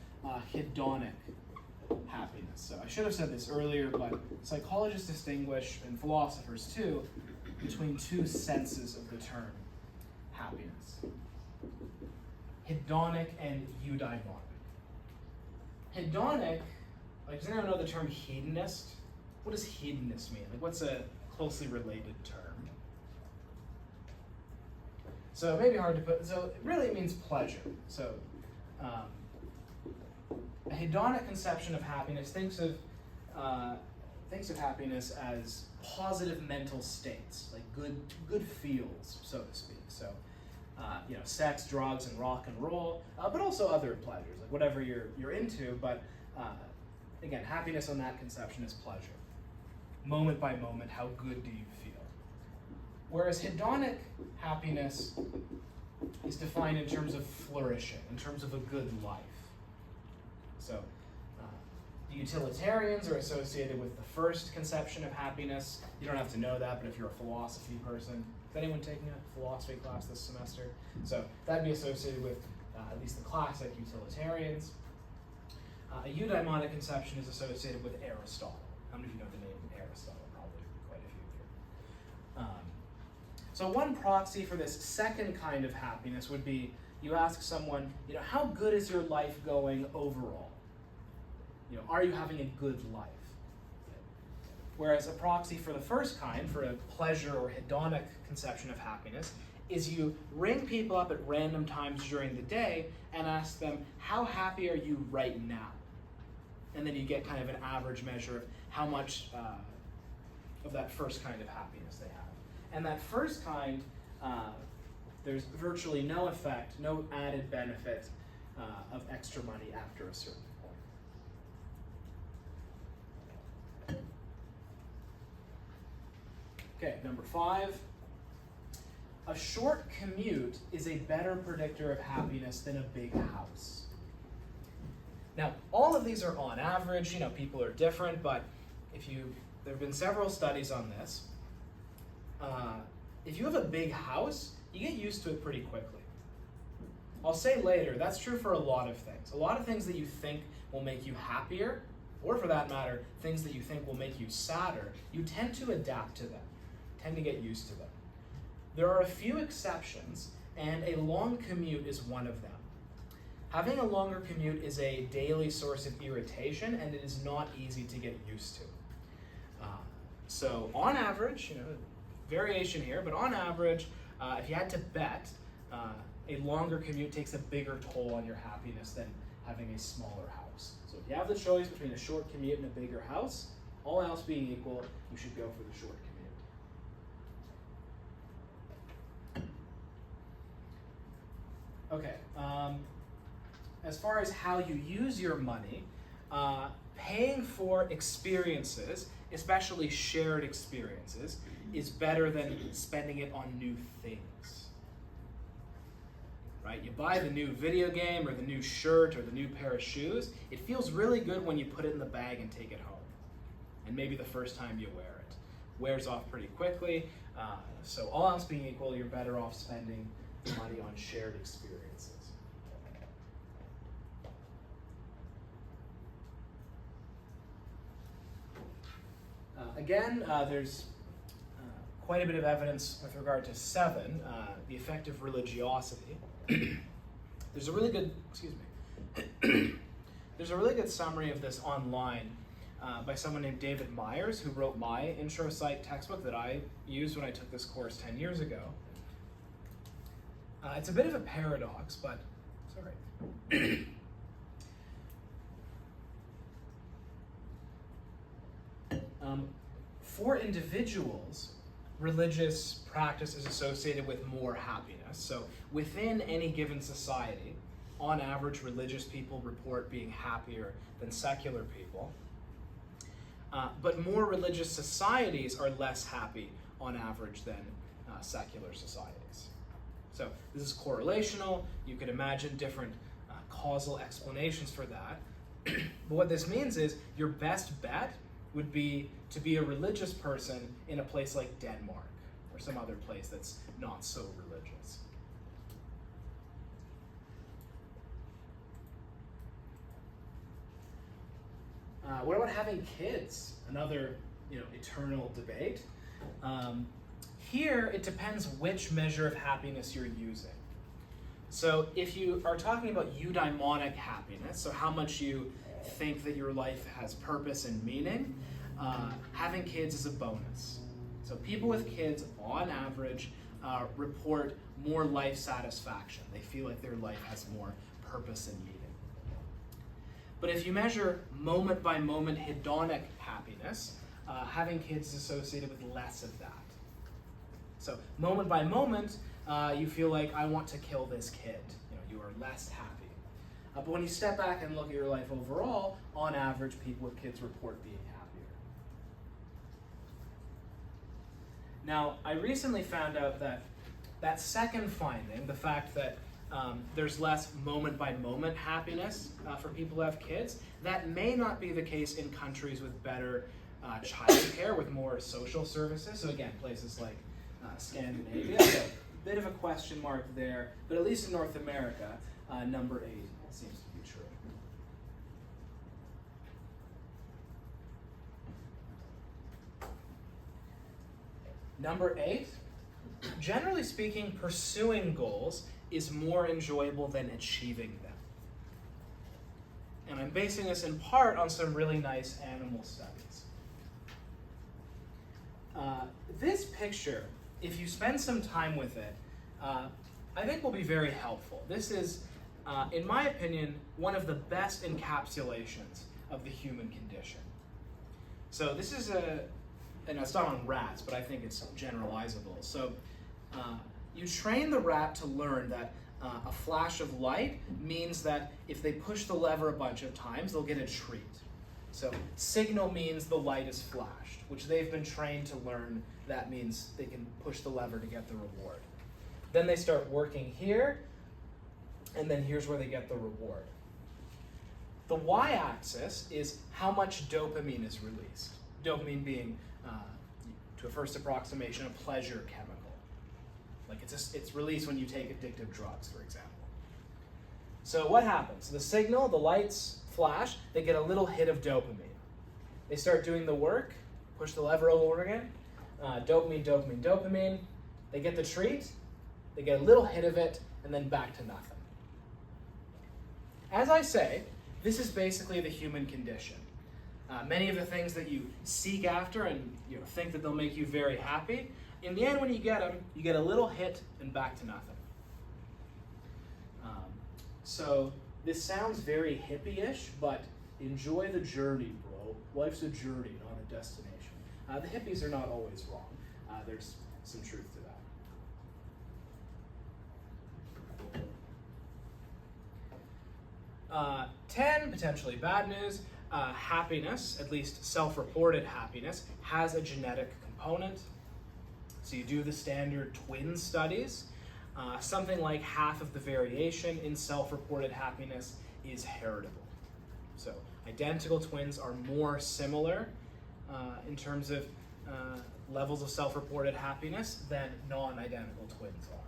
hedonic happiness. So I should have said this earlier, but psychologists distinguish, and philosophers too, between two senses of the term happiness: hedonic and eudaimonic. Hedonic, like, does anyone know the term hedonist? What does hedonist mean? Like, what's a closely related term? So it may be hard to put, so it really means pleasure. So a hedonic conception of happiness thinks of happiness as positive mental states, like good feels, so to speak. So sex, drugs, and rock and roll, but also other pleasures, like whatever you're into. But again, happiness on that conception is pleasure. Moment by moment, how good do you feel? Whereas hedonic happiness is defined in terms of flourishing, in terms of a good life. So the utilitarians are associated with the first conception of happiness. You don't have to know that, but if you're a philosophy person, is anyone taking a philosophy class this semester? So that'd be associated with at least the classic utilitarians. A eudaimonic conception is associated with Aristotle. How many of you know the name Aristotle? Probably quite a few here. So one proxy for this second kind of happiness would be, you ask someone, how good is your life going overall? Are you having a good life? Whereas a proxy for the first kind, for a pleasure or hedonic conception of happiness, is you ring people up at random times during the day and ask them, how happy are you right now? And then you get kind of an average measure of how much of that first kind of happiness they have. And that first kind, there's virtually no effect, no added benefit of extra money after a certain point. Okay, number 5. A short commute is a better predictor of happiness than a big house. Now, all of these are on average. People are different, but there have been several studies on this. If you have a big house, you get used to it pretty quickly. I'll say later, that's true for a lot of things. A lot of things that you think will make you happier, or for that matter, things that you think will make you sadder, you tend to adapt to them, tend to get used to them. There are a few exceptions, and a long commute is one of them. Having a longer commute is a daily source of irritation, and it is not easy to get used to. So on average, variation here, but on average, if you had to bet, a longer commute takes a bigger toll on your happiness than having a smaller house. So if you have the choice between a short commute and a bigger house, all else being equal, you should go for the short commute. Okay, as far as how you use your money, paying for experiences, especially shared experiences, is better than spending it on new things. Right? You buy the new video game or the new shirt or the new pair of shoes. It feels really good when you put it in the bag and take it home. And maybe the first time you wear it. Wears off pretty quickly. So all else being equal, you're better off spending money on shared experiences. Again, there's quite a bit of evidence with regard to 7, the effect of religiosity. There's a really good, there's a really good summary of this online by someone named David Myers, who wrote my intro psych textbook that I used when I took this course 10 years ago. It's a bit of a paradox, but it's all right. For individuals, religious practice is associated with more happiness. So within any given society, on average, religious people report being happier than secular people. But more religious societies are less happy on average than secular societies. So this is correlational. You could imagine different causal explanations for that. But what this means is your best bet would be to be a religious person in a place like Denmark or some other place that's not so religious. What about having kids? Another, eternal debate. Here, it depends which measure of happiness you're using. So if you are talking about eudaimonic happiness, so how much you think that your life has purpose and meaning, having kids is a bonus. So people with kids, on average, report more life satisfaction. They feel like their life has more purpose and meaning. But if you measure moment-by-moment hedonic happiness, having kids is associated with less of that. So moment by moment, you feel like, I want to kill this kid. You are less happy. But when you step back and look at your life overall, on average, people with kids report being happier. Now, I recently found out that second finding, the fact that there's less moment-by-moment happiness for people who have kids, that may not be the case in countries with better childcare, with more social services. So again, places like Scandinavia. So a bit of a question mark there, but at least in North America, number 8 seems to be true. Number 8, generally speaking, pursuing goals is more enjoyable than achieving them. And I'm basing this in part on some really nice animal studies. This picture, if you spend some time with it, I think will be very helpful. This is, in my opinion, one of the best encapsulations of the human condition. So this is and it's not on rats, but I think it's generalizable. So you train the rat to learn that a flash of light means that if they push the lever a bunch of times, they'll get a treat. So signal means the light is flashed, which they've been trained to learn that means they can push the lever to get the reward. Then they start working here, and then here's where they get the reward. The y-axis is how much dopamine is released. Dopamine being, to a first approximation, a pleasure chemical. Like it's released when you take addictive drugs, for example. So what happens? The signal, the lights flash, they get a little hit of dopamine. They start doing the work, push the lever over again, dopamine, dopamine, dopamine. They get the treat, they get a little hit of it, and then back to nothing. As I say, this is basically the human condition. Many of the things that you seek after and think that they'll make you very happy, in the end, when you get them, you get a little hit and back to nothing. So this sounds very hippie-ish, but enjoy the journey, bro. Life's a journey, not a destination. The hippies are not always wrong. There's some truth to that. 10, potentially bad news. Happiness, at least self-reported happiness, has a genetic component. So you do the standard twin studies. Something like half of the variation in self-reported happiness is heritable. So identical twins are more similar in terms of levels of self-reported happiness than non-identical twins are.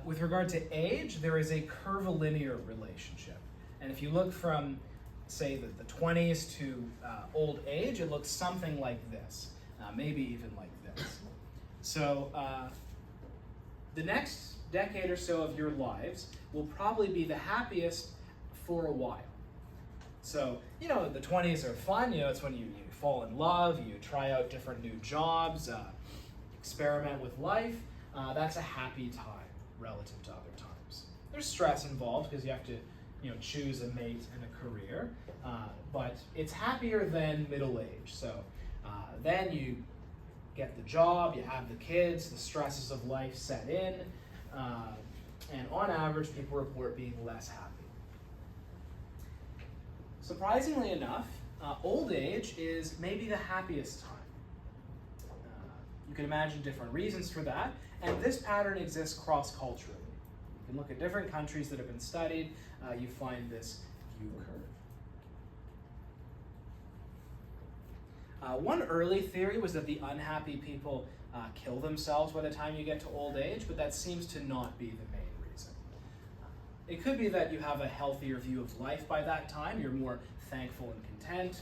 With regard to age, there is a curvilinear relationship. And if you look from, say, the 20s to old age, it looks something like this, maybe even like this. So the next decade or so of your lives will probably be the happiest for a while. So, the 20s are fun. It's when you fall in love, you try out different new jobs, experiment with life. That's a happy time relative to other times. There's stress involved because you have to choose a mate and a career, but it's happier than middle age. So then you get the job, you have the kids, the stresses of life set in, and on average, people report being less happy. Surprisingly enough, old age is maybe the happiest time. You can imagine different reasons for that, and this pattern exists cross-culturally. You can look at different countries that have been studied, you find this U curve. One early theory was that the unhappy people kill themselves by the time you get to old age, but that seems to not be the main reason. It could be that you have a healthier view of life by that time, you're more thankful and content,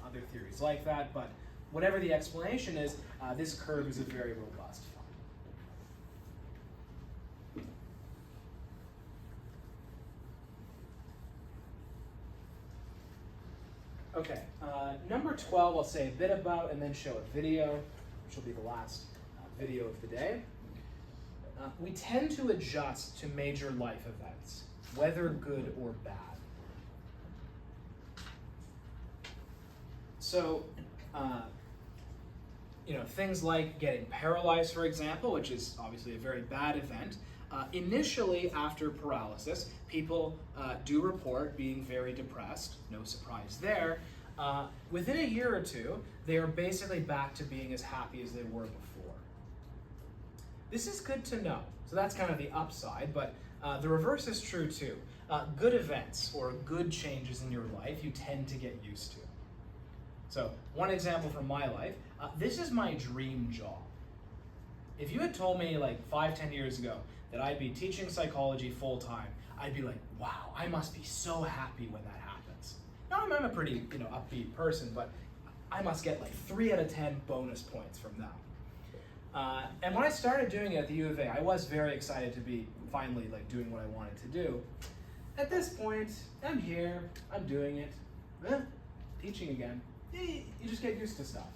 other theories like that, but whatever the explanation is, this curve is a very robust find. Okay, number 12 I'll say a bit about and then show a video, which will be the last video of the day. We tend to adjust to major life events, whether good or bad. So, things like getting paralyzed, for example, which is obviously a very bad event. Initially, after paralysis, people do report being very depressed, no surprise there. Within a year or two, they are basically back to being as happy as they were before. This is good to know. So that's kind of the upside, but the reverse is true too. Good events or good changes in your life, you tend to get used to. So one example from my life, this is my dream job. If you had told me like 5-10 years ago that I'd be teaching psychology full-time, I'd be like, wow, I must be so happy when that happens. Now I'm a pretty upbeat person, but I must get like 3 out of 10 bonus points from that. And when I started doing it at the U of A, I was very excited to be finally like doing what I wanted to do. At this point, I'm here, I'm doing it, teaching again. You just get used to stuff.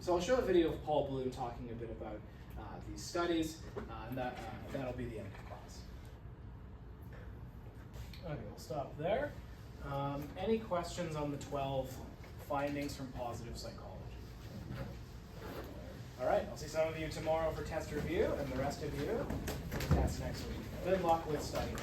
So I'll show a video of Paul Bloom talking a bit about these studies, and that'll be the end of class. Okay, we'll stop there. Any questions on the 12 findings from positive psychology? All right, I'll see some of you tomorrow for test review, and the rest of you for test next week. Good luck with studying.